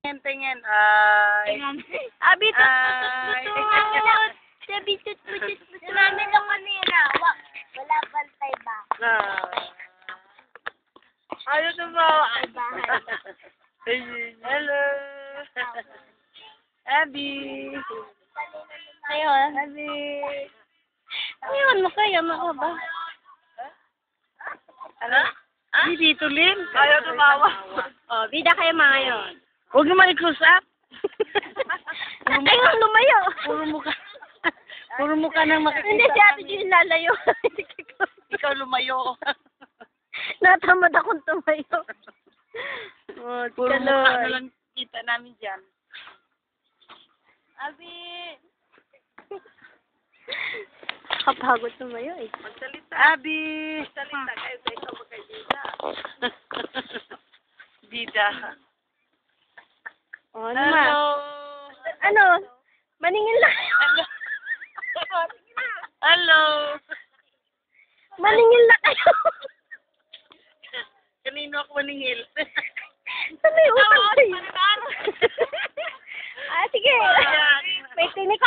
Tingin. Ay. Abi, tutut. Sabi, tutut. Sinabi ko kanina. Wala bantay ba? Ayaw tumawa. Bahay. Hello. Abby. Ayun. Abby. Ayun, masaya mo ba? Ano? Hindi dito, Lynn. Ayaw tumawa. Oh, bida kayo mga yun. Huwag naman i-close up. Ayun, lumayo. Puro mukha nang makikita. Hindi si Ate Jean lalayo. Ikaw lumayo. Natamad akong tumayo. Oh, Puro mukha na lang kita namin dyan. Abi! Kapagod tumayo eh. Magsalita. Abi! Magsalita kayo sa ikaw magkaldita. Dita. Oh, ano ma? Hello! Ano? Maningil na. Hello! Maningil na kayo. Kanino ako maningil? Sa may utang kayo. Ah, sige. May tinik.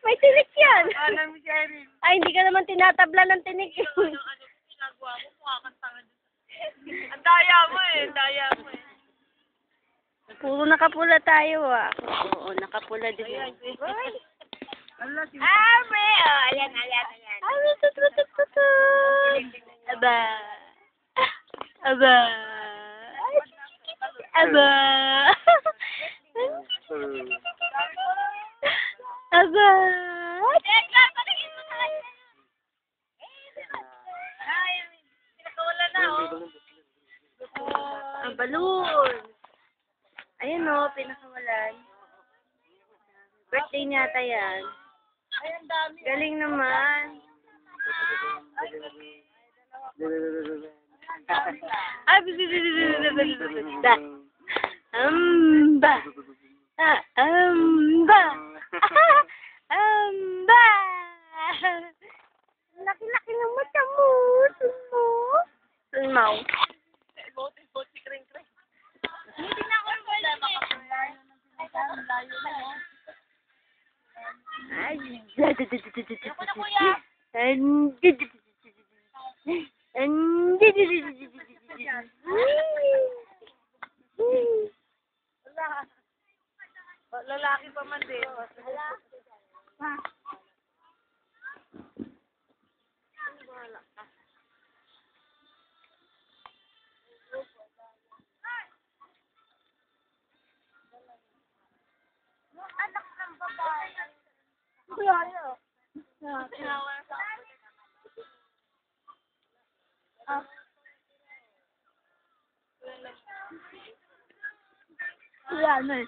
May tinik yan. Alam mo, Sherry. Ay, hindi ka naman tinatabla ng tinik. Ginagawa mo, mukha kang tanga dun. Ang daya mo eh, Puro nakapula tayo ah. Oo, nakapula din. Ayan, Allah, si Abe! Oh, ayan. Abe, tut. Aba. Aba. Aba. Aba. Ang balloon. Ayun o, pinakawalan. Birthday niya ata yan. Galing naman. Amba. Amba. Amba. Laki-laki ng mata mo. Sulmaw. Bote, kring-kring. Hindi na ako wala makapulay. Ay, ako na kuya. Lalaki pa man din. Anak ng babae. Kuya, ano eh.